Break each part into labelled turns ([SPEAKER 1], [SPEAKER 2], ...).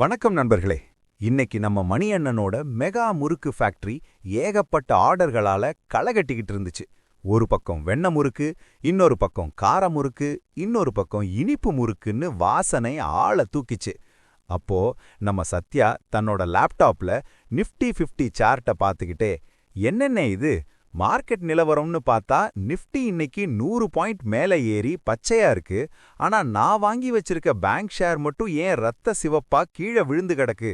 [SPEAKER 1] வணக்கம் நண்பர்களே. இன்னைக்கு நம்ம மணி அண்ணனோட மெகா முறுக்கு ஃபேக்டரி ஏகப்பட்ட ஆர்டர்களால களைகட்டிக்கிட்டு இருந்துச்சு. ஒரு பக்கம் வெண்ணெய் முறுக்கு, இன்னொரு பக்கம் கார முறுக்கு, இன்னொரு பக்கம் இனிப்பு முறுக்குன்னு வாசனை ஆள தூக்கிச்சு. அப்போ நம்ம சத்யா தன்னோட லேப்டாப்ல நிஃப்டி 50 சார்ட்ட பார்த்துக்கிட்டே, என்னென்ன இது, மார்க்கெட் நிலவரம்னு பார்த்தா நிஃப்டி இன்னைக்கு 100 பாயிண்ட் மேல ஏறி பச்சையா இருக்கு. ஆனா நான் வாங்கி வச்சிருக்க பேங்க் ஷேர் மட்டும் ஏன் ரத்த சிவப்பா கீழே விழுந்து கிடக்கு?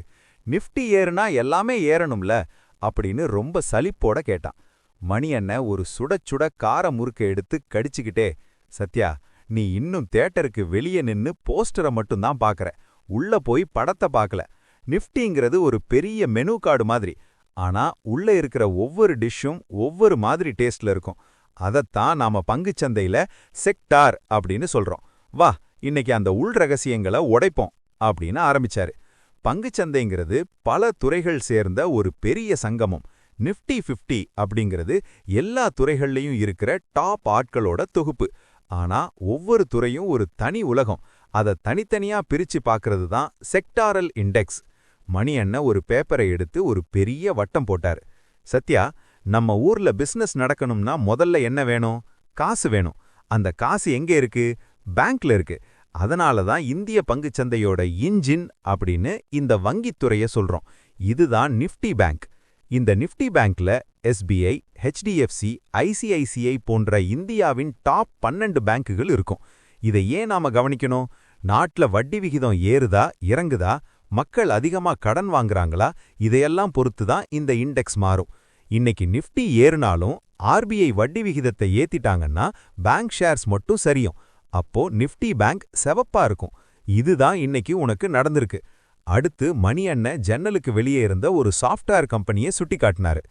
[SPEAKER 1] நிஃப்டி ஏறுனா எல்லாமே ஏறணும்ல அப்படின்னு ரொம்ப சலிப்போட கேட்டான். மணி அண்ணன் ஒரு சுட சுட கார முறுக்க எடுத்து கடிச்சுக்கிட்டே, சத்யா, நீ இன்னும் தியேட்டருக்கு வெளியே நின்னு போஸ்டரை மட்டும்தான் பாக்குற, உள்ள போய் படத்தை பார்க்கல. நிஃப்டிங்கிறது ஒரு பெரிய மெனு கார்டு மாதிரி. ஆனா உள்ள இருக்கிற ஒவ்வொரு டிஷ்ஷும் ஒவ்வொரு மாதிரி டேஸ்ட்ல இருக்கும். அதத்தான் நாம பங்குச்சந்தையில செக்டார் அப்படின்னு சொல்றோம். வா, இன்னைக்கு அந்த உள் ரகசியங்களை உடைப்போம் அப்படின்னு ஆரம்பிச்சாரு. பங்குச்சந்தைங்கிறது பல துறைகள் சேர்ந்த ஒரு பெரிய சங்கமம். நிஃப்டி 50 அப்படிங்கிறது எல்லா துறைகள்லையும் இருக்கிற டாப் ஆட்களோட தொகுப்பு. ஆனா ஒவ்வொரு துறையும் ஒரு தனி உலகம். அதை தனித்தனியா பிரிச்சு பார்க்கறது தான் செக்டாரல் இண்டெக்ஸ். மணி அண்ணன் ஒரு பேப்பரை எடுத்து ஒரு பெரிய வட்டம் போட்டாரு. சத்யா, நம்ம ஊர்ல பிசினஸ் நடக்கணும்னா முதல்ல என்ன வேணும்? காசு வேணும். அந்த காசு எங்க இருக்கு? பேங்க்ல இருக்கு. அதனால தான் இந்திய பங்குச்சந்தையோட இன்ஜின் அப்படின்னு இந்த வங்கித்துறைய சொல்றோம். இதுதான் நிஃப்டி பேங்க். இந்த நிஃப்டி பேங்க்ல SBI, HDFC, ICICI போன்ற இந்தியாவின் டாப் 12 பேங்குகள் இருக்கும். இதை ஏன் நாம கவனிக்கணும்? நாட்டுல வட்டி விகிதம் ஏறுதா இறங்குதா, மக்கள் அதிகமா கடன் வாங்குறாங்களா, இதையெல்லாம் பொறுத்து தான் இந்த இண்டெக்ஸ் மாறும். இன்னைக்கு நிஃப்டி ஏறுனாலும் RBI வட்டி விகிதத்தை ஏத்திட்டாங்கன்னா பேங்க் ஷேர்ஸ் மட்டும் சரியும். அப்போ நிஃப்டி பேங்க் செவப்பா இருக்கும். இதுதான் இன்னைக்கு உனக்கு நடந்திருக்கு. அடுத்து மணி அண்ணன் ஜன்னலுக்கு வெளியே இருந்த ஒரு சாஃப்ட்வேர் கம்பெனியை சுட்டி காட்டினாரு.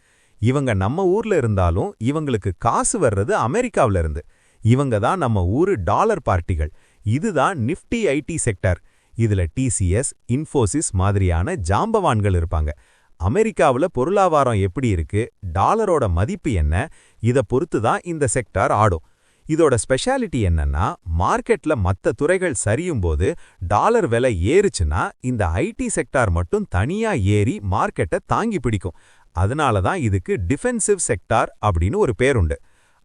[SPEAKER 1] இவங்க நம்ம ஊர்ல இருந்தாலும் இவங்களுக்கு காசு வர்றது அமெரிக்காவில இருந்து. இவங்க தான் நம்ம ஊரு டாலர் பார்ட்டிகள். இதுதான் நிஃப்டி IT செக்டர். இதுல TCS, இன்ஃபோசிஸ் மாதிரியான ஜாம்பவான்கள் இருப்பாங்க. அமெரிக்காவுல பொருளாதாரம் எப்படி இருக்கு, டாலரோட மதிப்பு என்ன, இத பொறுத்து தான் இந்த செக்டார் ஆடும். இதோட ஸ்பெஷாலிட்டி என்னன்னா, மார்க்கெட்ல மத்த துறைகள் சரியும் போது டாலர் விலை ஏறுச்சுன்னா இந்த IT செக்டார் மட்டும் தனியா ஏறி மார்க்கெட்டை தாங்கி பிடிக்கும். அதனால தான் இதுக்கு டிஃபென்சிவ் செக்டார் அப்படின்னு ஒரு பேருண்டு.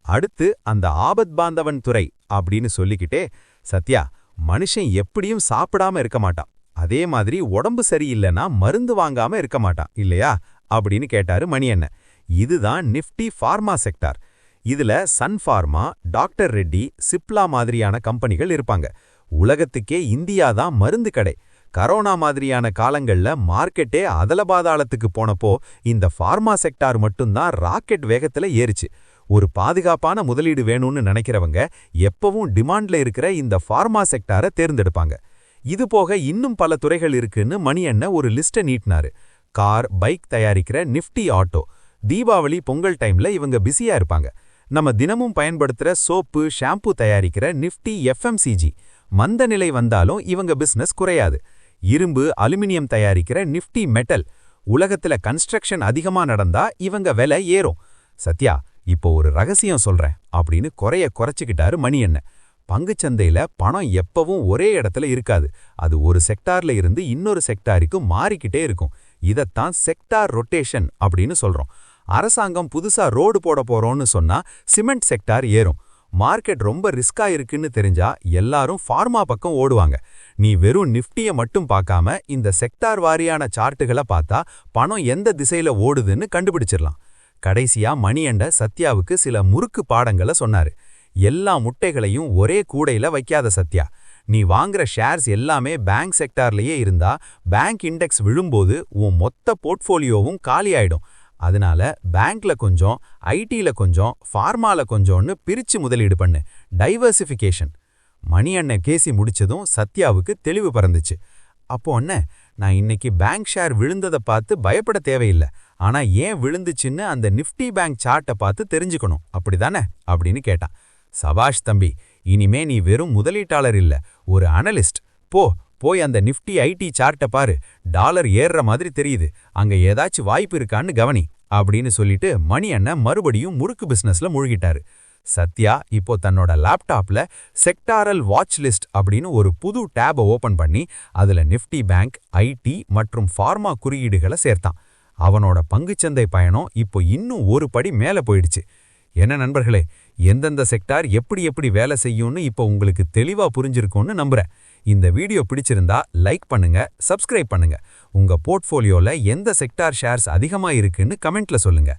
[SPEAKER 1] அடுத்து அந்த ஆபத் பாந்தவன் துறை அப்படின்னு சொல்லிக்கிட்டே, சத்யா, மனுஷன் எப்படியும் சாப்பிடாம இருக்க மாட்டான், அதே மாதிரி உடம்பு சரியில்லைன்னா மருந்து வாங்காம இருக்க மாட்டான் இல்லையா அப்படின்னு கேட்டாரு மணி அண்ணன். இதுதான் நிஃப்டி ஃபார்மா செக்டார். இதுல Sun Pharma, doctor Reddy, Cipla மாதிரியான கம்பெனிகள் இருப்பாங்க. உலகத்துக்கே இந்தியா தான் மருந்து கடை. கரோனா மாதிரியான காலங்கள்ல மார்க்கெட்டே அதலபாதாளத்துக்கு போனப்போ இந்த ஃபார்மா செக்டார் மட்டும்தான் ராக்கெட் வேகத்துல ஏறிச்சு. ஒரு பாதுகாப்பான முதலீடு வேணும்னு நினைக்கிறவங்க எப்பவும் டிமாண்ட்ல இருக்கிற இந்த ஃபார்மா செக்டாரை தேர்ந்தெடுப்பாங்க. இது போக இன்னும் பல துறைகள் இருக்குன்னு மணி அண்ணன் ஒரு லிஸ்ட்டை நீட்டினாரு. கார், பைக் தயாரிக்கிற நிஃப்டி ஆட்டோ. தீபாவளி, பொங்கல் டைம்ல இவங்க பிஸியா இருப்பாங்க. நம்ம தினமும் பயன்படுத்துற சோப்பு, ஷாம்பு தயாரிக்கிற நிஃப்டி FMCG. மந்த நிலை வந்தாலும் இவங்க பிசினஸ் குறையாது. இரும்பு, அலுமினியம் தயாரிக்கிற நிஃப்டி மெட்டல். உலகத்துல கன்ஸ்ட்ரக்ஷன் அதிகமா நடந்தா இவங்க விலை ஏறும். சத்யா, இப்போ ஒரு ரகசியம் சொல்றேன் அப்படின்னு குறைச்சுக்கிட்டாரு மணி அண்ணன். பங்குச்சந்தையில பணம் எப்பவும் ஒரே இடத்துல இருக்காது. அது ஒரு செக்டார்ல இருந்து இன்னொரு செக்டாருக்கு மாறிக்கிட்டே இருக்கும். இதத்தான் செக்டார் ரொட்டேஷன் அப்படின்னு சொல்றோம். அரசாங்கம் புதுசா ரோடு போட போறோம்னு சொன்னா சிமெண்ட் செக்டார் ஏறும். மார்க்கெட் ரொம்ப ரிஸ்கா இருக்குன்னு தெரிஞ்சா எல்லாரும் ஃபார்மா பக்கம் ஓடுவாங்க. நீ வெறும் நிஃப்டியை மட்டும் பார்க்காம இந்த செக்டார் வாரியான சார்ட்டுகளை பார்த்தா பணம் எந்த திசையில ஓடுதுன்னு கண்டுபிடிச்சிடலாம். கடைசியா மணி அண்ணன் சத்யாவுக்கு சில முறுக்கு பாடங்களை சொன்னாரு. எல்லா முட்டைகளையும் ஒரே கூடையில வைக்காத சத்யா. நீ வாங்குற ஷேர்ஸ் எல்லாமே பேங்க் செக்டார்லயே இருந்தா பேங்க் இண்டெக்ஸ் விழும்போது உன் மொத்த போர்ட்ஃபோலியோவும் காலியாயிடும். அதனால பேங்க்ல கொஞ்சம், ஐடில கொஞ்சம், ஃபார்மால கொஞ்சம்னு பிரிச்சு முதலீடு பண்ணு. டைவர்சிஃபிகேஷன். மணி அண்ணன் கேசி முடிச்சதும் சத்யாவுக்கு தெளிவு பிறந்துச்சு. அப்போ அண்ணன், நான் இன்னைக்கு பேங்க் ஷேர் விழுந்ததை பார்த்து பயப்பட தேவையில்லை, ஆனா ஏன் விழுந்துச்சுன்னு அந்த நிஃப்டி பேங்க் சார்ட்டை பார்த்து தெரிஞ்சுக்கணும், அப்படிதானே அப்படின்னு கேட்டான். சபாஷ் தம்பி, இனிமே நீ வெறும் முதலீட்டாளர் இல்ல, ஒரு அனலிஸ்ட். போய் அந்த நிஃப்டி ஐடி சார்ட்டை பாரு, டாலர் ஏறுற மாதிரி தெரியுது, அங்க ஏதாச்சும் வாய்ப்பு இருக்கான்னு கவனி அப்படின்னு சொல்லிட்டு மணி அண்ணன் மறுபடியும் முறுக்கு பிசினஸ்ல மூழ்கிட்டாரு. சத்யா இப்போ தன்னோட லேப்டாப்ல செக்டாரல் வாட்ச் லிஸ்ட் அப்படின்னு ஒரு புது டேபை ஓபன் பண்ணி அதுல நிஃப்டி பேங்க், ஐடி மற்றும் ஃபார்மா குறியீடுகளை சேர்த்தான். அவனோட பங்குச்சந்தை பயணம் இப்போ இன்னும் ஒரு படி மேல போயிடுச்சு. என்ன நண்பர்களே, எந்தெந்த செக்டார் எப்படி எப்படி வேலை செய்யும்னு இப்போ உங்களுக்கு தெளிவா புரிஞ்சிருக்கும்னு நம்புறேன். இந்த வீடியோ பிடிச்சிருந்தா லைக் பண்ணுங்க, சப்ஸ்கிரைப் பண்ணுங்க. உங்க போர்ட்ஃபோலியோல எந்த செக்டார் ஷேர்ஸ் அதிகமா இருக்குன்னு கமெண்ட்ல சொல்லுங்க.